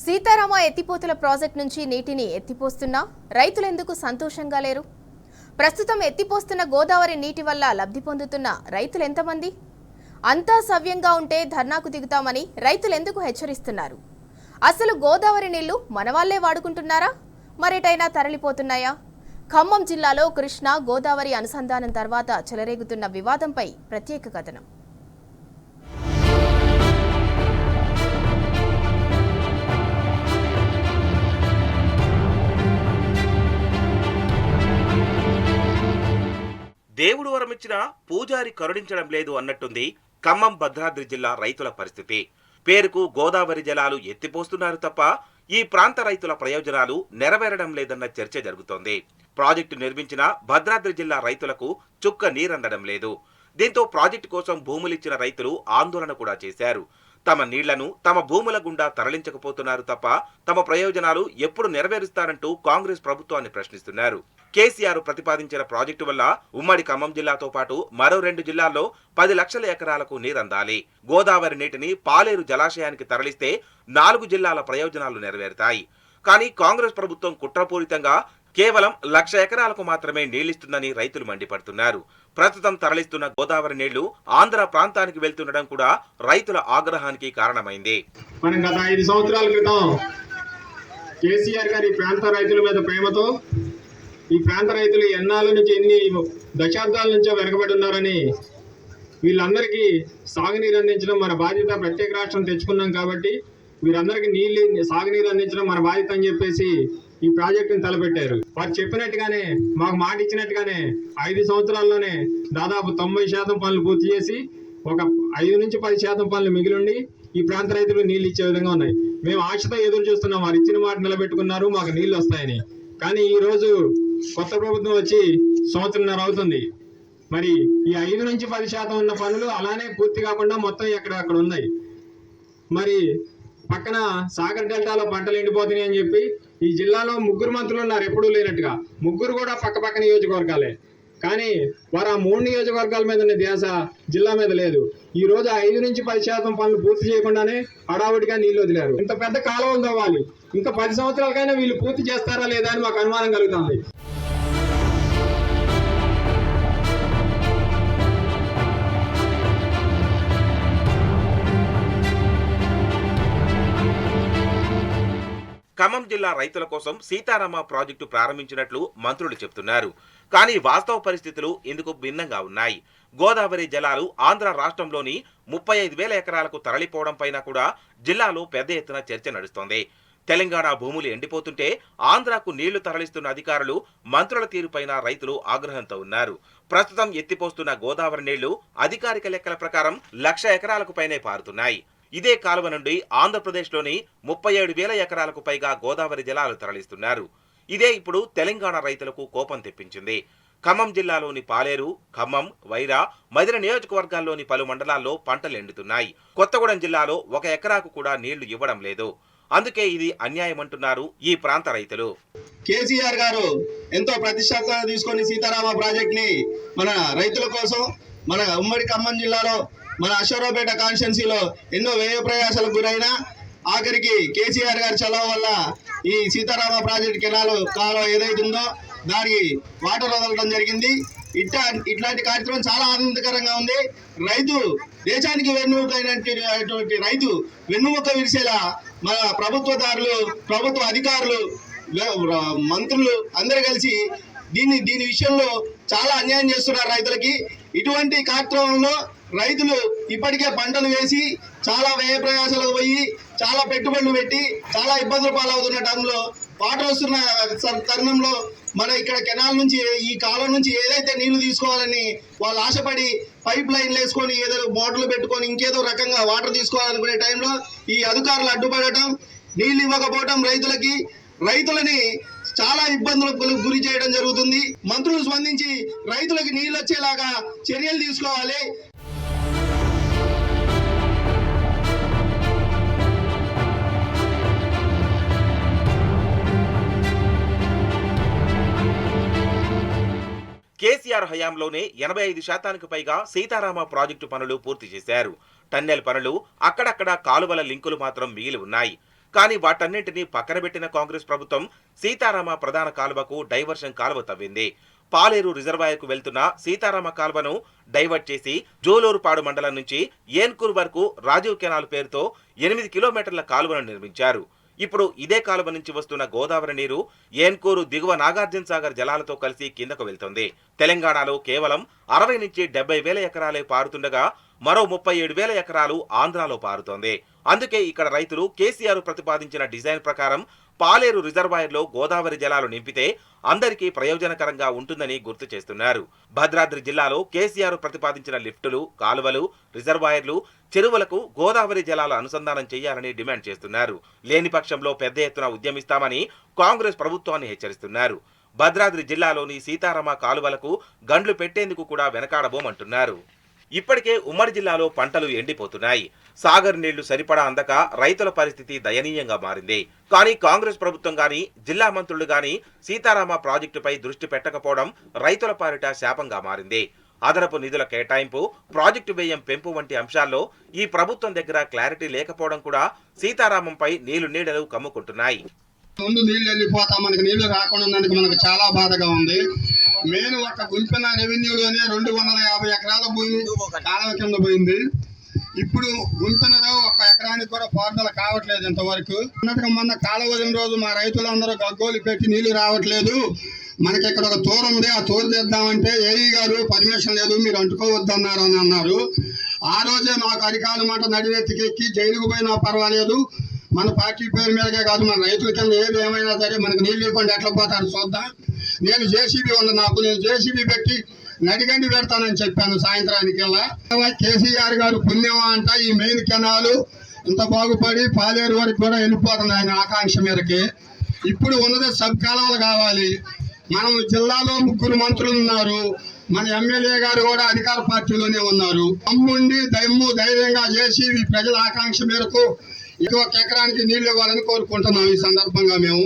సీతారామ ఎత్తిపోతల ప్రాజెక్టు నుంచి నీటిని ఎత్తిపోస్తున్నా రైతులెందుకు సంతోషంగా లేరు? ప్రస్తుతం ఎత్తిపోస్తున్న గోదావరి నీటి వల్ల లబ్ధి పొందుతున్న రైతులు ఎంతమంది? అంతా సవ్యంగా ఉంటే ధర్నాకు దిగుతామని రైతులెందుకు హెచ్చరిస్తున్నారు? అసలు గోదావరి నీళ్లు మనవాళ్లే వాడుకుంటున్నారా, మరేటైనా తరలిపోతున్నాయా? ఖమ్మం జిల్లాలో కృష్ణా గోదావరి అనుసంధానం తర్వాత చెలరేగుతున్న వివాదంపై ప్రత్యేక కథనం. దేవుడు వరమిచ్చిన పూజారి కరుణించడం లేదు అన్నట్టుంది ఖమ్మం భద్రాద్రి జిల్లా రైతుల పరిస్థితి. పేరుకు గోదావరి జలాలు ఎత్తిపోస్తున్నారు తప్ప ఈ ప్రాంత రైతుల ప్రయోజనాలు నెరవేరడం లేదన్న చర్చ జరుగుతోంది. ప్రాజెక్టు నిర్మించిన భద్రాద్రి జిల్లా రైతులకు చుక్క నీరందడం లేదు. దీంతో ప్రాజెక్టు కోసం భూములిచ్చిన రైతులు ఆందోళన కూడా చేశారు. తమ నీళ్లను తమ భూముల గుండా తరలించకపోతున్నారు తప్ప తమ ప్రయోజనాలు ఎప్పుడు నెరవేరుస్తారంటూ కాంగ్రెస్ ప్రభుత్వాన్ని ప్రశ్నిస్తున్నారు. కేసీఆర్ ప్రతిపాదించిన ప్రాజెక్టు వల్ల ఉమ్మడి ఖమ్మం జిల్లాతో పాటు మరో 2 జిల్లాల్లో 10 లక్షల ఎకరాలకు నీరందాలి. గోదావరి నీటిని పాలేరు జలాశయానికి తరలిస్తే 4 జిల్లాల ప్రయోజనాలు నెరవేరుతాయి. కానీ కాంగ్రెస్ ప్రభుత్వం కుట్రపూరితంగా కేవలం 1,00,000 ఎకరాలకు మాత్రమే నీళ్లిస్తుందని రైతులు మండిపడుతున్నారు. ప్రస్తుతం తరలిస్తున్న గోదావరి నీళ్లు ఆంధ్ర ప్రాంతానికి వెళ్తుండడం కూడా రైతుల ఆగ్రహానికి కారణమైంది. మనం గత 5 సంవత్సరాల క్రితం కేసీఆర్ గారి ప్రాంత రైతుల మీద ప్రేమతో ఈ ప్రాంత రైతులు ఎన్నాళ్ళ నుంచి ఎన్ని దశాబ్దాల నుంచో వెనకబడి ఉన్నారని వీళ్ళందరికీ సాగునీరు అందించడం మన బాధ్యత, ప్రత్యేక రాష్ట్రం తెచ్చుకున్నాం కాబట్టి వీరందరికీ సాగునీరు అందించడం మన బాధ్యత అని చెప్పేసి ఈ ప్రాజెక్టును తలపెట్టారు. వారు చెప్పినట్టుగానే మాకు మాట ఇచ్చినట్టుగానే 5 సంవత్సరాల్లోనే దాదాపు 90% పనులు పూర్తి చేసి ఒక 5 నుంచి 10% పనులు మిగిలిండి ఈ ప్రాంత రైతులకు నీళ్లు ఇచ్చే విధంగా ఉన్నాయి. మేము ఆశతో ఎదురు చూస్తున్నాం, వారు ఇచ్చిన మాట నిలబెట్టుకున్నారు, మాకు నీళ్లు వస్తాయని. కానీ ఈ రోజు కొత్త ప్రభుత్వం వచ్చి 1.5 సంవత్సరం అవుతుంది. మరి ఈ 5 నుంచి 10% ఉన్న పనులు అలానే పూర్తి కాకుండా మొత్తం ఎక్కడక్కడ ఉన్నాయి. మరి పక్కన సాగర్ డెల్టాలో పంటలు ఎండిపోతున్నాయి అని చెప్పి ఈ జిల్లాలో 3 మంత్రులు ఉన్నారు, ఎప్పుడూ లేనట్టుగా. 3 కూడా పక్క నియోజకవర్గాలే. కానీ వారు ఆ 3 నియోజకవర్గాల మీద ఉన్న ధ్యాస జిల్లా మీద లేదు. ఈ రోజు 5 నుంచి 10% పనులు పూర్తి చేయకుండానే హడావుడిగా నీళ్లు వదిలారు. ఇంత పెద్ద కాలువలు తవ్వాలి, ఇంకా 10 సంవత్సరాలకైనా వీళ్ళు పూర్తి చేస్తారా లేదా అని మాకు అనుమానం కలుగుతుంది. ఖమ్మం జిల్లా రైతుల కోసం సీతారామ ప్రాజెక్టు ప్రారంభించినట్లు మంత్రులు చెబుతున్నారు. కానీ వాస్తవ పరిస్థితులు ఇందుకు భిన్నంగా ఉన్నాయి. గోదావరి జలాలు ఆంధ్ర రాష్ట్రంలోని 35,000 ఎకరాలకు తరలిపోవడం పైన కూడా జిల్లాలో పెద్ద ఎత్తున చర్చ నడుస్తోంది. తెలంగాణ భూములు ఎండిపోతుంటే ఆంధ్రాకు నీళ్లు తరలిస్తున్న అధికారులు, మంత్రుల తీరుపైన రైతులు ఆగ్రహంతో ఉన్నారు. ప్రస్తుతం ఎత్తిపోస్తున్న గోదావరి నీళ్లు అధికారిక లెక్కల ప్రకారం 1,00,000 ఎకరాలకు పైనే పారుతున్నాయి. ఇదే కాలువ నుండి ఆంధ్రప్రదేశ్లోని 37,000 ఎకరాలకు పైగా గోదావరి జలాలు తరలిస్తున్నారు. ఇదే ఇప్పుడు తెలంగాణ రైతులకు కోపం తెప్పించింది. ఖమ్మం జిల్లాలోని పాలేరు, ఖమ్మం, వైరా, మదిర నియోజకవర్గాల్లోని పలు మండలాల్లో పంటలు ఎండుతున్నాయి. కొత్తగూడెం జిల్లాలో 1 ఎకరాకు కూడా నీళ్లు ఇవ్వడం లేదు. అందుకే ఇది అన్యాయమంటున్నారు ఈ ప్రాంత రైతులు. కేసీఆర్ గారు ఎంతో ప్రతిష్టాత్మకంగా తీసుకొని సీతారామ ప్రాజెక్ట్ ని మన రైతుల కోసం మన ఉమ్మడి ఖమ్మం జిల్లాలో మన అశ్వరావుపేట కాన్స్టిట్యున్సీలో ఎన్నో వ్యయ ప్రయాసాలకు గురైన ఆఖరికి కేసీఆర్ గారి చలవ వల్ల ఈ సీతారామ ప్రాజెక్ట్ కెనాల్ కాలువ ఏదైతే ఉందో దానికి వాటర్ వదలడం జరిగింది. ఇట్లాంటి కార్యక్రమం చాలా ఆనందకరంగా ఉంది. రైతు దేశానికి వెన్నుముకైనటువంటి రైతు వెన్నుముక విరిసేలా మన ప్రభుత్వదారులు, ప్రభుత్వ అధికారులు, మంత్రులు అందరూ కలిసి దీని విషయంలో చాలా అన్యాయం చేస్తున్నారు రైతులకి. ఇటువంటి కార్యక్రమంలో రైతులు ఇప్పటికే పంటలు వేసి చాలా వ్యయ ప్రయాసాలకు పోయి చాలా పెట్టుబడులు పెట్టి చాలా ఇబ్బందులు పాలవుతున్న టైంలో వాటర్ వస్తున్న తరుణంలో మన ఇక్కడ కెనాల్ నుంచి ఈ కాలం నుంచి ఏదైతే నీళ్లు తీసుకోవాలని వాళ్ళు ఆశపడి పైప్ లైన్లు వేసుకొని ఏదో మోటార్లు పెట్టుకొని ఇంకేదో రకంగా వాటర్ తీసుకోవాలనుకునే టైంలో ఈ అధికారులు అడ్డుపడటం, నీళ్లు ఇవ్వకపోవటం రైతులని చాలా ఇబ్బందులకు గురి చేయడం జరుగుతుంది. మంత్రులు స్పందించి రైతులకు నీళ్ళు వచ్చేలాగా చర్యలు తీసుకోవాలి. కేసీఆర్ హయాంలోనే 85% పైగా సీతారామ ప్రాజెక్టు పనులు పూర్తి చేశారు. టన్నెల్ పనులు, అక్కడక్కడ కాలువల లింకులు మాత్రం మిగిలి ఉన్నాయి. కానీ వాటన్నింటినీ పక్కన పెట్టిన కాంగ్రెస్ ప్రభుత్వం సీతారామ ప్రధాన కాలువకు డైవర్షన్ కాలువ తవ్వింది. పాలేరు రిజర్వాయర్కు వెళ్తున్న సీతారామ కాలువను డైవర్ట్ చేసి జోలూరుపాడు మండలం నుంచి ఏన్కూర్ వరకు రాజీవ్ కెనాల్ పేరుతో 8 కిలోమీటర్ల కాలువను నిర్మించారు. ఇప్పుడు ఇదే కాలువ నుంచి వస్తున్న గోదావరి నీరు ఏన్కూరు దిగువ నాగార్జున సాగర్ జలాలతో కలిసి కిందకు వెళ్తుంది. తెలంగాణలో కేవలం 60 నుంచి 70 వేల ఎకరాలే పారుతుండగా మరో 37 వేల ఎకరాలు ఆంధ్రాలో పారుతోంది. అందుకే ఇక్కడ రైతులు కేసీఆర్ ప్రతిపాదించిన డిజైన్ ప్రకారం పాలేరు రిజర్వాయర్లో గోదావరి జలాలు నింపితే అందరికీ ప్రయోజనకరంగా ఉంటుందని గుర్తు చేస్తున్నారు. భద్రాద్రి జిల్లాలో కేసీఆర్ ప్రతిపాదించిన లిఫ్టులు, కాలువలు, రిజర్వాయర్లు, చెరువులకు గోదావరి జలాల అనుసంధానం చేయాలని డిమాండ్ చేస్తున్నారు. లేని పక్షంలో పెద్ద ఎత్తున ఉద్యమిస్తామని కాంగ్రెస్ ప్రభుత్వాన్ని హెచ్చరిస్తున్నారు. భద్రాద్రి జిల్లాలోని సీతారామ కాలువలకు గండ్లు పెట్టేందుకు కూడా వెనకాడబోమంటున్నారు. ఇప్పటికే ఉమ్మడి జిల్లాలో పంటలు ఎండిపోతున్నాయి. సాగర్ నీళ్లు సరిపడా అందక రైతుల పరిస్థితి దయనీయంగా మారింది. కానీ కాంగ్రెస్ ప్రభుత్వం గాని, జిల్లా మంత్రులు గాని సీతారామ ప్రాజెక్టుపై దృష్టి పెట్టకపోవడం రైతుల పాలిట శాపంగా మారింది. అదనపు నిధుల కేటాయింపు, ప్రాజెక్టు వ్యయం పెంపు వంటి అంశాల్లో ఈ ప్రభుత్వం దగ్గర క్లారిటీ లేకపోవడం కూడా సీతారామంపై నీళ్లు కమ్ముకుంటున్నాయి. ముందు నీళ్లు వెళ్ళిపోతా, మనకి నీళ్లు రాకుండా ఉన్నందుకు మనకు చాలా బాధగా ఉంది. మెయిన్ ఒక గుంపిన రెవెన్యూలోనే 250 ఎకరాల భూమి కాలువ కింద పోయింది. ఇప్పుడు గుంపినదో 1 ఎకరానికి కూడా పారుదల కావట్లేదు ఇంతవరకు. మొన్న కాలువ వదిలిన రోజు మా రైతులందరూ గగ్గోలు పెట్టి నీళ్లు రావట్లేదు, మనకి ఇక్కడ ఒక తోరు ఉంది, ఆ తోరు తెద్దామంటే ఏఈ గారు పర్మిషన్ లేదు, మీరు అంటుకోవద్దన్నారు అని అన్నారు. ఆ రోజే నాకు అధికారుల మాట నడివెత్తికెక్కి జైలుకు పోయినా పర్వాలేదు, మన పార్టీ పేరు మీదకే కాదు, మన రైతుల కింద ఏది ఏమైనా సరే మనకు నీళ్ళు ఇవ్వకుండా ఎట్లా పోతారు చూద్దాం. నేను జేసీబీ ఉంది, నేను జేసీబీ పెట్టి నడిగండి పెడతానని చెప్పాను సాయంత్రానికి. కేసీఆర్ గారు పుణ్యమా అంట ఈ మెయిన్ కెనాలు ఇంత బాగుపడి పాలేరు వరకు కూడా వెళ్ళిపోతుంది ఆయన ఆకాంక్ష మేరకి. ఇప్పుడు ఉన్నది సబ్ కాలువలు కావాలి. మనం జిల్లాలో 3 మంత్రులు ఉన్నారు, మన ఎమ్మెల్యే గారు కూడా అధికార పార్టీలోనే ఉన్నారు. ధైర్యంగా చేసి ప్రజల ఆకాంక్ష మేరకు 1 ఎకరానికి నీళ్లు ఇవ్వాలని కోరుకుంటున్నాం ఈ సందర్భంగా మేము.